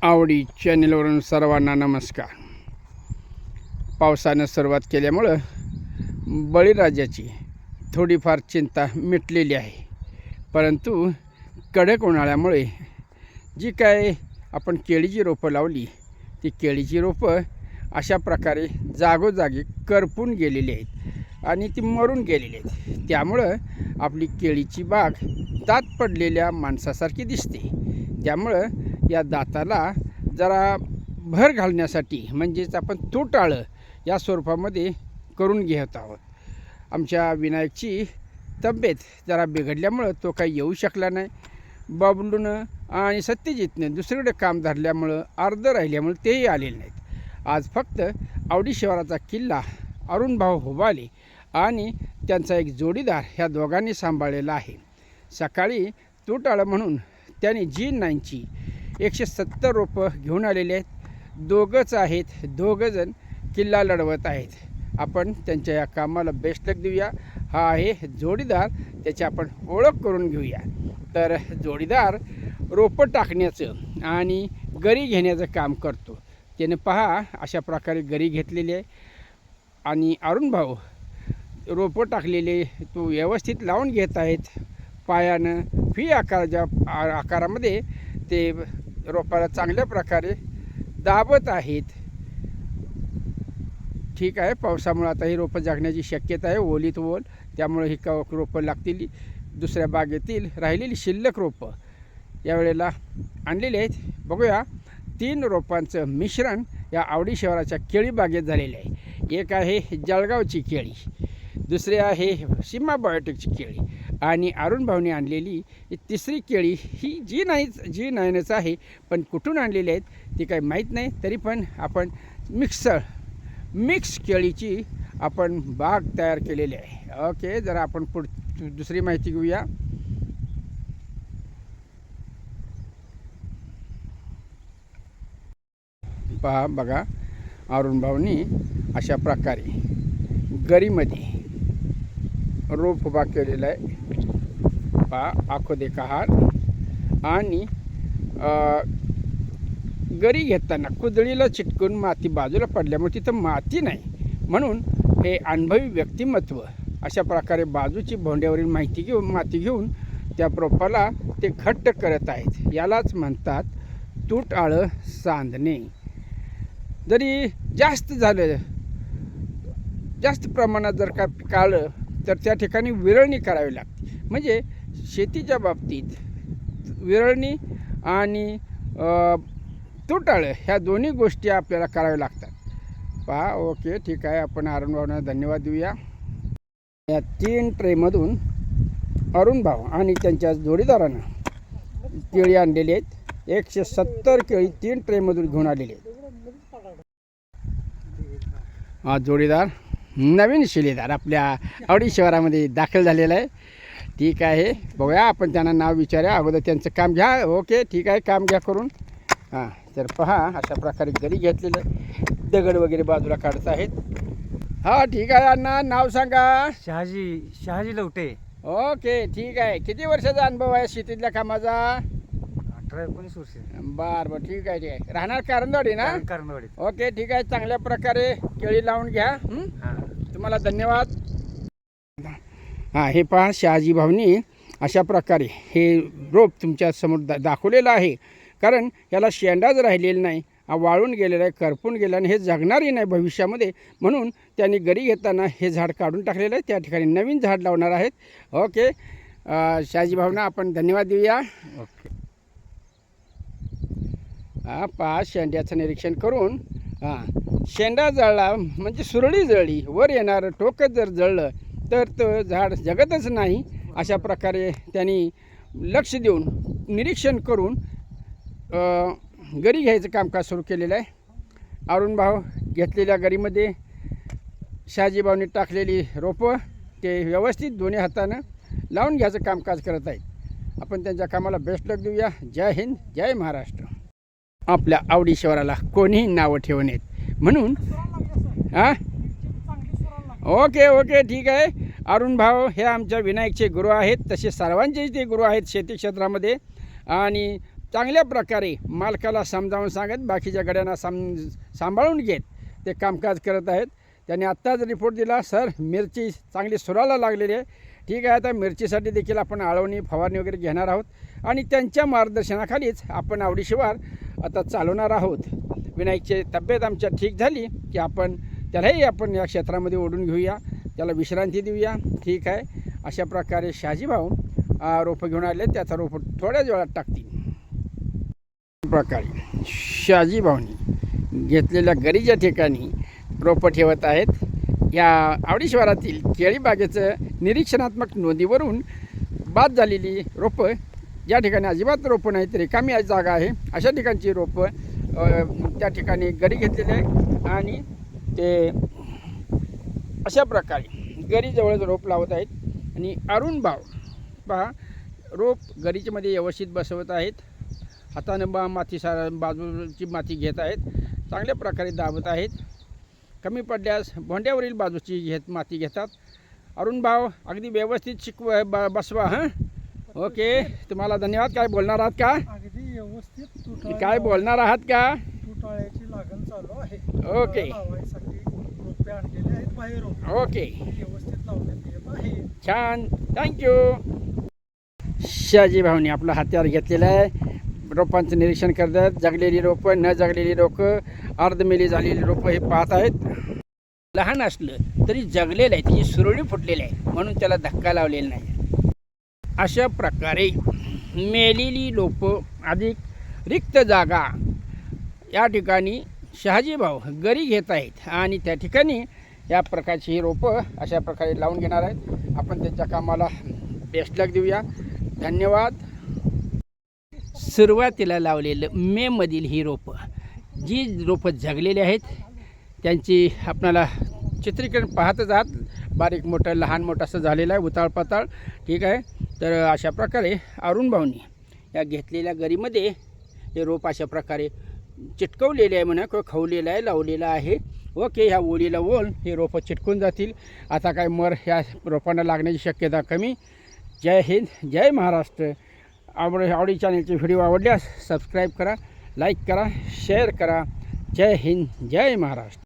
आवडी चॅनेलवरून सर्वांना नमस्कार. पावसानं सुरुवात केल्यामुळं बळीराजाची थोडीफार चिंता मिटलेली आहे, परंतु कडक उन्हाळ्यामुळे जी काय आपण केळीची रोपं लावली ती केळीची रोपं अशा प्रकारे जागोजागी करपून गेलेली आहेत आणि ती मरून गेलेली आहेत. त्यामुळं आपली केळीची बाग दात पडलेल्या माणसासारखी दिसते. त्यामुळं या दाताला जरा भर घालण्यासाठी म्हणजेच आपण तोटाळं या स्वरूपामध्ये करून घेत आहोत. आमच्या विनायकची तब्येत जरा बिघडल्यामुळं तो काही येऊ शकला नाही. बबलूनं आणि सत्यजितनं दुसरीकडे काम धरल्यामुळं अर्ध राहिल्यामुळं तेही आलेले नाहीत. आज फक्त आवडी शिवाराचा किल्ला अरुणभाऊ हुबाले आणि त्यांचा एक जोडीदार ह्या दोघांनी सांभाळलेला आहे. सकाळी तोटाळं म्हणून त्यांनी G9ची 170 रोपं घेऊन आलेले आहेत. दोघंच आहेत, दोघंजण किल्ला लढवत आहेत. आपण त्यांच्या या कामाला बेस्ट लक देऊया. हा आहे जोडीदार, त्याची आपण ओळख करून घेऊया. तर जोडीदार रोपं टाकण्याचं आणि गरी घेण्याचं काम करतो. त्याने पहा अशा प्रकारे गरी घेतलेली आहे आणि अरुणभाऊ रोपं टाकलेले तो व्यवस्थित लावून घेत आहेत. पायानं व्ही आकारामध्ये ते रोपाला चांगल्या प्रकारे दाबत आहेत. ठीक आहे, पावसामुळे आता ही रोपं जागण्याची शक्यता आहे. ओलीत ओल, त्यामुळे ही रोपं लागतील. दुसऱ्या बागेतील राहिलेली शिल्लक रोपं यावेळेला आणलेली आहेत. बघूया, 3 रोपांचं मिश्रण या आवडी शहराच्या केळी बागेत झालेलं आहे. एक आहे जळगावची केळी, दुसरी आहे सीमा बायोटेकची केळी आणि अरुणभाऊने आणलेली तिसरी केळी ही G9च आहे. पण कुठून आणलेली आहेत ती काही माहीत नाही. तरी पण आपण मिक्स केळीची आपण बाग तयार केलेली आहे. ओके, जरा आपण दुसरी माहिती घेऊया. पहा, बघा, अरुणभाऊनी अशा प्रकारे गरीमध्ये रोप उभा केलेला आहे. पहा, आखो देखा हार. आणि गरी घेताना कुदळीला चिटकून माती बाजूला पडल्यामुळे तिथं माती नाही, म्हणून हे अनुभवी व्यक्तिमत्व अशा प्रकारे बाजूची भोंड्यावरील माती घेऊन त्या रोपाला ते घट्ट करत आहेत. यालाच म्हणतात तूटआळं सांधणे. जरी जास्त झालं, जास्त प्रमाणात जर का पिकाळं तर त्या ठिकाणी विरळणी करावी लागते. म्हणजे शेतीच्या बाबतीत विरळणी आणि तोटाळं ह्या दोन्ही गोष्टी आपल्याला कराव्या लागतात. पहा, ओके, ठीक आहे, आपण अरुणभाऊंना धन्यवाद देऊया. या 3 ट्रेमधून अरुणभाऊ आणि त्यांच्या जोडीदारानं केळी आणलेली आहेत. 170 केळी 3 ट्रेमधून घेऊन आलेली आहेत. हा जोडीदार नवीन शिलेदार आपल्या आवडी शहरामध्ये दाखल झालेला आहे. ठीक आहे, बघूया, आपण त्यांना नाव विचारूया. अगोदर त्यांचं काम घ्या. ओके, ठीक आहे, काम घ्या करून. हां, तर पहा अशा प्रकारे गरी घेतलेलं आहे. दगड वगैरे बाजूला काढत आहेत. हा, ठीक आहे अण्णा, नाव सांगा. शहाजी लवटे. ओके, ठीक आहे. किती वर्षाचा अनुभव आहे शेतीतल्या कामाचा? 18-19 वर्ष. बरं, ठीक आहे, ठीक आहे. राहणार कारंदवाडी ना? कारंदवाडी. ओके, ठीक आहे. चांगल्या प्रकारे केळी लावून घ्या. तुम्हाला धन्यवाद. हां, हे पहा, शहाजी भाऊनी अशा प्रकारे हे रोप तुमच्या समोर दाखवलेलं आहे. कारण याला शेंडाच राहिलेला नाही, हा वाळून गेलेला आहे, करपून गेला आणि हे जगणारही नाही भविष्यामध्ये. म्हणून त्यांनी गरी घेताना हे झाड काढून टाकलेलं आहे. त्या ठिकाणी नवीन झाड लावणार आहेत. ओके, शहाजी भाऊंना आपण धन्यवाद देऊया. ओके. हां, पहा, शेंड्याचं निरीक्षण करून शेंडा जळला म्हणजे सुरळी जळली, वर येणारं टोकच जर जळलं तर तो झाड जगतच नाही. अशा प्रकारे त्यांनी लक्ष देऊन निरीक्षण करून गरी घ्यायचं कामकाज सुरू केलेलं आहे. अरुणभाऊ घेतलेल्या गरीमध्ये शहाजीभाऊंनी टाकलेली रोपं ते व्यवस्थित दोन्ही हातानं लावून घ्यायचं कामकाज करत आहेत. आपण त्यांच्या कामाला बेस्ट लक देऊया. जय हिंद, जय महाराष्ट्र. आपल्या आवडी शहराला कोणीही नावं ठेवू नयेत म्हणून ओके, ठीक आहे. अरुणभाऊ हे आमच्या विनायकचे गुरु आहेत, तसे सर्वांचेच ते गुरु आहेत शेती क्षेत्रामध्ये. आणि चांगल्या प्रकारे मालकाला समजावून सांगत बाकीच्या गड्यांना सांभाळून घेत ते कामकाज करत आहेत. त्यांनी आत्ताच रिपोर्ट दिला, सर मिरची चांगली सुराला लागलेली आहे. ठीक आहे, आता मिरचीसाठी देखील आपण आळवणी फवारणी वगैरे घेणार आहोत आणि त्यांच्या मार्गदर्शनाखालीच आपण आवडी शिवार आता चालवणार आहोत. विनायकची तब्येत आमच्या ठीक झाली की आपण त्यालाही आपण या क्षेत्रामध्ये ओढून घेऊया, त्याला विश्रांती देऊया. ठीक आहे, अशा प्रकारे शहाजीभाऊ रोपं घेऊन आले, त्याचा रोपं थोड्याच वेळात टाकतील. प्रकारे शहाजीभाऊंनी घेतलेल्या गरीच्या ठिकाणी रोपं ठेवत आहेत. या आवडी शिवारातील केळी बागेचं निरीक्षणात्मक नोंदीवरून बाद झालेली रोपं, ज्या ठिकाणी अजिबात रोपं नाही तरी रिकामी जागा आहे अशा ठिकाणची रोपं त्या ठिकाणी गरी घेतलेली आहे आणि ते अशा प्रकारे गरीजवळच रोप लावत आहेत. आणि अरुण भाऊ पहा रोप गरीच्यामध्ये व्यवस्थित बसवत आहेत. हातानं माती बाजूची माती घेत आहेत, चांगल्या प्रकारे दाबत आहेत. कमी पडल्यास भोंड्यावरील बाजूची माती घेतात. अरुण भाऊ अगदी व्यवस्थित बसवा. हां, ओके, तुम्हाला धन्यवाद. काय बोलणार आहात का? अगदी व्यवस्थित काय बोलणार आहात का? तुटाळ्याची लागण चालू आहे. ओके. लावायसाठी रोपे आणलेले आहेत बाहेरून. ओके, व्यवस्थित लावण्यात येत आहे. छान, थँक्यू. शहाजीभाऊनी आपला हत्यार घेतलेला आहे. रोपांचं निरीक्षण करतात. जगलेली रोपं, न जगलेली रोपं, अर्धमेली झालेली रोपं हे पाहत आहेत. लहान असलं तरी जगलेलं आहे, त्याची सुरळी फुटलेली आहे म्हणून त्याला धक्का लावलेला नाही. अशा प्रकारे मेलेली रोपं अधिक रिक्त जागा या ठिकाणी शहाजीभाऊ गरी घेत आहेत आणि त्या ठिकाणी या प्रकारची ही रोपं अशा प्रकारे लावून घेणार आहेत. आपण त्यांच्या कामाला बेस्ट लक देऊया. धन्यवाद. सुरुवातीला लावलेलं मेमधील ही रोपं, जी रोपं जगलेली आहेत त्यांची आपल्याला चित्रीकरण पाहतच आहात. बारीक मोठं लहान मोठं असं झालेलं आहे, उताळ पाताळ. ठीक आहे, तर अशा प्रकारे अरुण भाऊंनी या घेतलेल्या गरीमध्ये हे रोप अशा प्रकारे चिटकवलेले आहे म्हणा किंवा खवलेलं आहे, लावलेलं आहे. ओके, ह्या ओळीला ओल हे रोपं चिटकून जातील. आता काय मर ह्या रोपांना लागण्याची शक्यता कमी. जय हिंद, जय महाराष्ट्र. आवडी चॅनलचे व्हिडिओ आवडल्यास सबस्क्राईब करा, लाईक करा, शेअर करा. जय हिंद, जय महाराष्ट्र.